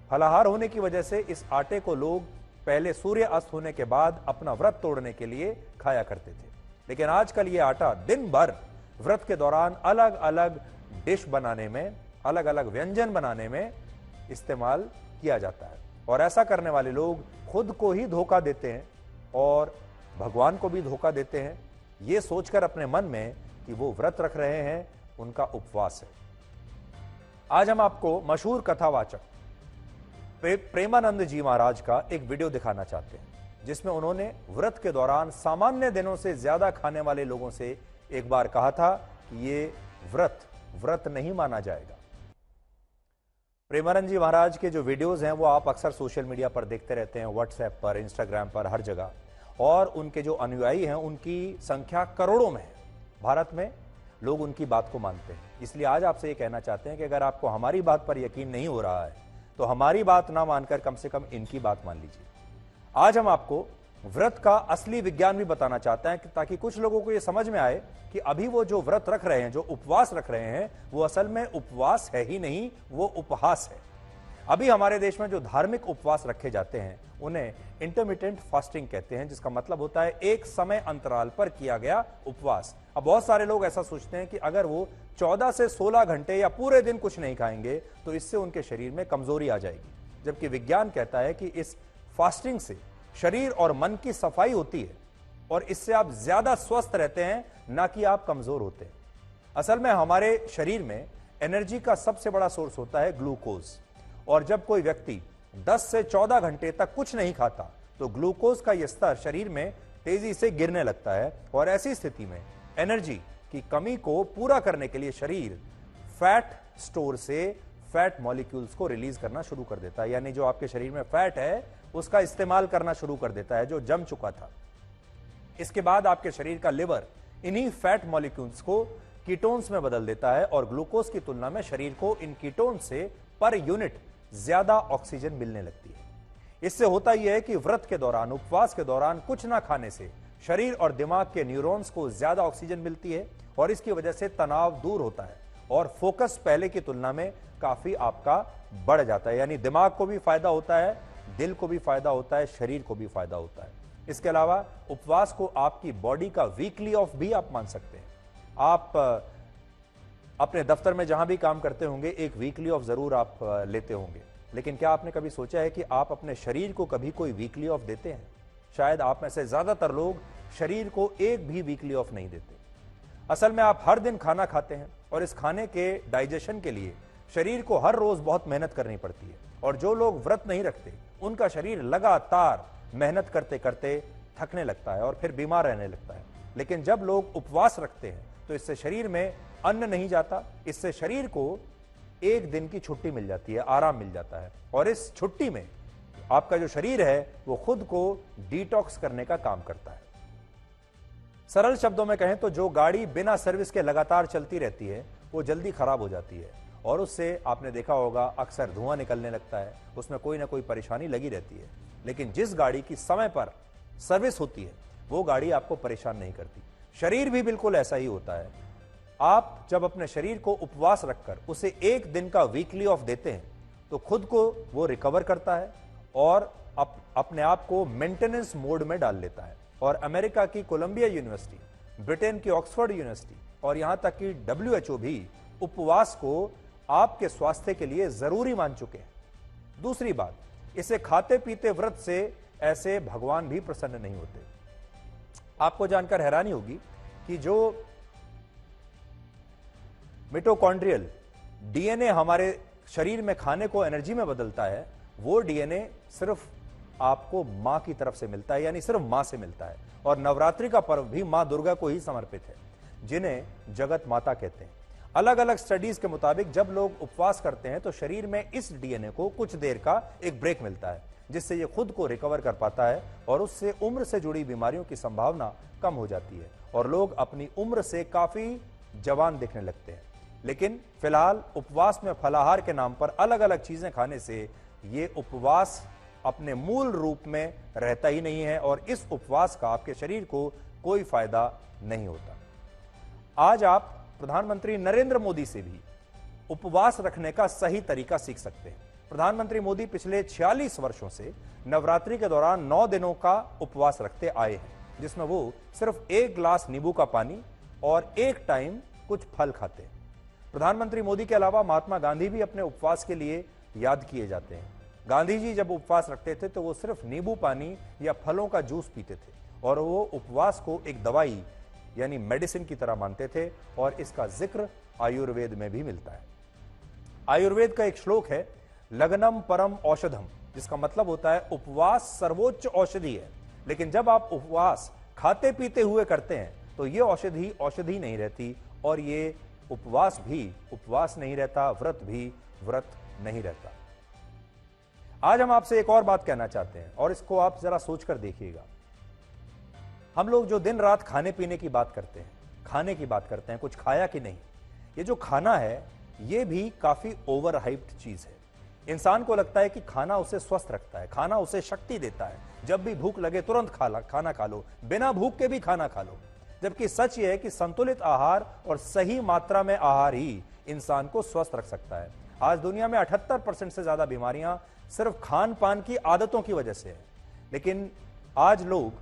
फलाहार होने की वजह से इस आटे को लोग पहले सूर्य अस्त होने के बाद अपना व्रत तोड़ने के लिए खाया करते थे। लेकिन आजकल ये आटा दिन भर व्रत के दौरान अलग अलग डिश बनाने में, अलग अलग व्यंजन बनाने में इस्तेमाल किया जाता है। और ऐसा करने वाले लोग खुद को ही धोखा देते हैं और भगवान को भी धोखा देते हैं, ये सोचकर अपने मन में कि वो व्रत रख रहे हैं, उनका उपवास है। आज हम आपको मशहूर कथावाचक प्रेमानंद जी महाराज का एक वीडियो दिखाना चाहते हैं, जिसमें उन्होंने व्रत के दौरान सामान्य दिनों से ज्यादा खाने वाले लोगों से एक बार कहा था कि ये व्रत नहीं माना जाएगा। प्रेमानंद जी महाराज के जो वीडियोस हैं वो आप अक्सर सोशल मीडिया पर देखते रहते हैं, व्हाट्सएप पर, इंस्टाग्राम पर, हर जगह। और उनके जो अनुयायी हैं उनकी संख्या करोड़ों में है। भारत में लोग उनकी बात को मानते हैं। इसलिए आज आपसे ये कहना चाहते हैं कि अगर आपको हमारी बात पर यकीन नहीं हो रहा है तो हमारी बात ना मानकर कम से कम इनकी बात मान लीजिए। आज हम आपको व्रत का असली विज्ञान भी बताना चाहते हैं ताकि कुछ लोगों को यह समझ में आए कि अभी वो जो व्रत रख रहे हैं, जो उपवास रख रहे हैं, वो असल में उपवास है ही नहीं, वो उपहास है। अभी हमारे देश में जो धार्मिक उपवास रखे जाते हैं उन्हें इंटरमिटेंट फास्टिंग कहते हैं, जिसका मतलब होता है एक समय अंतराल पर किया गया उपवास। अब बहुत सारे लोग ऐसा सोचते हैं कि अगर वो 14 से 16 घंटे या पूरे दिन कुछ नहीं खाएंगे तो इससे उनके शरीर में कमजोरी आ जाएगी, जबकि विज्ञान कहता है कि इस फास्टिंग से शरीर और मन की सफाई होती है और इससे आप ज्यादा स्वस्थ रहते हैं, ना कि आप कमजोर होते हैं। असल में हमारे शरीर में एनर्जी का सबसे बड़ा सोर्स होता है ग्लूकोज, और जब कोई व्यक्ति 10 से 14 घंटे तक कुछ नहीं खाता तो ग्लूकोज का यह स्तर शरीर में तेजी से गिरने लगता है और ऐसी स्थिति में एनर्जी की कमी को पूरा करने के लिए शरीर फैट स्टोर से फैट मॉलिक्यूल्स को रिलीज करना शुरू कर देता है, यानी जो आपके शरीर में फैट है उसका इस्तेमाल करना शुरू कर देता है जो जम चुका था। इसके बाद आपके शरीर का लिवर इन्हीं फैट मॉलिक्यूल्स को कीटोन्स में बदल देता है और ग्लूकोज की तुलना में शरीर को इन कीटोन से पर यूनिट ज्यादा ऑक्सीजन मिलने लगती है। इससे होता यह है कि व्रत के दौरान, उपवास के दौरान कुछ ना खाने से शरीर और दिमाग के न्यूरॉन्स को ज्यादा ऑक्सीजन मिलती है और इसकी वजह से तनाव दूर होता है और फोकस पहले की तुलना में काफी आपका बढ़ जाता है, यानी दिमाग को भी फायदा होता है, दिल को भी फायदा होता है, शरीर को भी फायदा होता है। इसके अलावा उपवास को आपकी बॉडी का वीकली ऑफ भी आप मान सकते हैं। आप अपने दफ्तर में जहां भी काम करते होंगे एक वीकली ऑफ जरूर आप लेते होंगे। लेकिन क्या आपने कभी सोचा है कि आप अपने शरीर को कभी कोई वीकली ऑफ देते हैं? शायद आप में से ज्यादातर लोग शरीर को एक भी वीकली ऑफ नहीं देते। असल में आप हर दिन खाना खाते हैं और इस खाने के डाइजेशन के लिए शरीर को हर रोज बहुत मेहनत करनी पड़ती है। और जो लोग व्रत नहीं रखते उनका शरीर लगातार मेहनत करते करते थकने लगता है और फिर बीमार रहने लगता है। लेकिन जब लोग उपवास रखते हैं तो इससे शरीर में अन्न नहीं जाता, इससे शरीर को एक दिन की छुट्टी मिल जाती है, आराम मिल जाता है। और इस छुट्टी में आपका जो शरीर है वो खुद को डिटॉक्स करने का काम करता है। सरल शब्दों में कहें तो जो गाड़ी बिना सर्विस के लगातार चलती रहती है वो जल्दी खराब हो जाती है और उससे आपने देखा होगा अक्सर धुआं निकलने लगता है, उसमें कोई ना कोई परेशानी लगी रहती है। लेकिन जिस गाड़ी की समय पर सर्विस होती है वो गाड़ी आपको परेशान नहीं करती। शरीर भी बिल्कुल ऐसा ही होता है। आप जब अपने शरीर को उपवास रखकर उसे एक दिन का वीकली ऑफ देते हैं तो खुद को वो रिकवर करता है और अपने आप को मेंटेनेंस मोड में डाल लेता है। और अमेरिका की कोलंबिया यूनिवर्सिटी, ब्रिटेन की ऑक्सफोर्ड यूनिवर्सिटी और यहां तक कि WHO भी उपवास को आपके स्वास्थ्य के लिए जरूरी मान चुके हैं। दूसरी बात, इसे खाते पीते व्रत से ऐसे भगवान भी प्रसन्न नहीं होते। आपको जानकर हैरानी होगी कि जो मिटोकॉन्ड्रियल डीएनए हमारे शरीर में खाने को एनर्जी में बदलता है, वो डीएनए सिर्फ आपको मां की तरफ से मिलता है, यानी सिर्फ मां से मिलता है। और नवरात्रि का पर्व भी मां दुर्गा को ही समर्पित है, जिन्हें जगत माता कहते हैं। अलग अलग स्टडीज के मुताबिक जब लोग उपवास करते हैं तो शरीर में इस डीएनए को कुछ देर का एक ब्रेक मिलता है, जिससे ये खुद को रिकवर कर पाता है और उससे उम्र से जुड़ी बीमारियों की संभावना कम हो जाती है और लोग अपनी उम्र से काफी जवान दिखने लगते हैं। लेकिन फिलहाल उपवास में फलाहार के नाम पर अलग अलग चीजें खाने से ये उपवास अपने मूल रूप में रहता ही नहीं है और इस उपवास का आपके शरीर को कोई फायदा नहीं होता। आज आप प्रधानमंत्री नरेंद्र मोदी से भी उपवास रखने का सही तरीका सीख सकते हैं। प्रधानमंत्री मोदी पिछले 46 वर्षों से नवरात्रि के दौरान 9 दिनों का उपवास रखते आए हैं, जिसमें वो सिर्फ 1 गिलास नींबू का पानी और 1 टाइम कुछ फल खाते हैं। प्रधानमंत्री मोदी के अलावा महात्मा गांधी भी अपने उपवास के लिए याद किए जाते हैं। गांधी जी जब उपवास रखते थे तो वो सिर्फ नींबू पानी या फलों का जूस पीते थे और वो उपवास को एक दवाई यानी मेडिसिन की तरह मानते थे और इसका जिक्र आयुर्वेद में भी मिलता है। आयुर्वेद का एक श्लोक है, लग्नम परम औषधम, जिसका मतलब होता है उपवास सर्वोच्च औषधि है। लेकिन जब आप उपवास खाते पीते हुए करते हैं तो ये औषधि नहीं रहती और ये उपवास भी उपवास नहीं रहता, व्रत भी व्रत नहीं रहता। आज हम आपसे एक और बात कहना चाहते हैं और इसको आप जरा सोचकर देखिएगा। हम लोग जो दिन रात खाने पीने की बात करते हैं, खाने की बात करते हैं, कुछ खाया कि नहीं, ये जो खाना है ये भी काफी ओवर हाइप्ड चीज है। इंसान को लगता है कि खाना उसे स्वस्थ रखता है, खाना उसे शक्ति देता है, जब भी भूख लगे तुरंत खाना खा लो, बिना भूख के भी खाना खा लो। जबकि सच यह है कि संतुलित आहार और सही मात्रा में आहार ही इंसान को स्वस्थ रख सकता है। आज दुनिया में 78% से ज्यादा बीमारियां सिर्फ खान पान की आदतों की वजह से है। लेकिन आज लोग,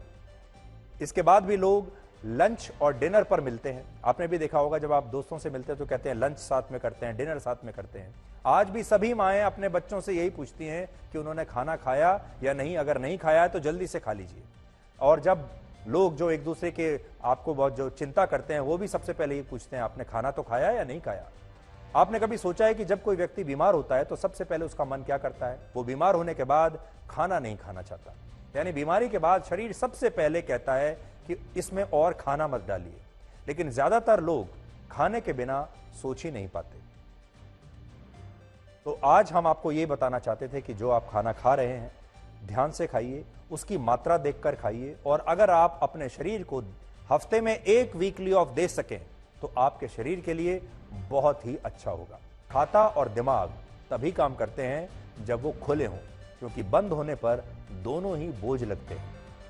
इसके बाद भी लोग लंच और डिनर पर मिलते हैं। आपने भी देखा होगा जब आप दोस्तों से मिलते हैं तो कहते हैं लंच साथ में करते हैं, डिनर साथ में करते हैं। आज भी सभी माएं अपने बच्चों से यही पूछती हैं कि उन्होंने खाना खाया या नहीं, अगर नहीं खाया है तो जल्दी से खा लीजिए। और जब लोग जो एक दूसरे के आपको बहुत जो चिंता करते हैं वो भी सबसे पहले ये पूछते हैं आपने खाना तो खाया या नहीं खाया। आपने कभी सोचा है कि जब कोई व्यक्ति बीमार होता है तो सबसे पहले उसका मन क्या करता है? वो बीमार होने के बाद खाना नहीं खाना चाहता। यानी बीमारी के बाद शरीर सबसे पहले कहता है कि इसमें और खाना मत डालिए। लेकिन ज्यादातर लोग खाने के बिना सोच ही नहीं पाते। तो आज हम आपको ये बताना चाहते थे कि जो आप खाना खा रहे हैं ध्यान से खाइए, उसकी मात्रा देखकर खाइए और अगर आप अपने शरीर को हफ्ते में 1 वीकली ऑफ दे सकें तो आपके शरीर के लिए बहुत ही अच्छा होगा। खाता और दिमाग तभी काम करते हैं जब वो खुले हों, क्योंकि बंद होने पर दोनों ही बोझ लगते हैं।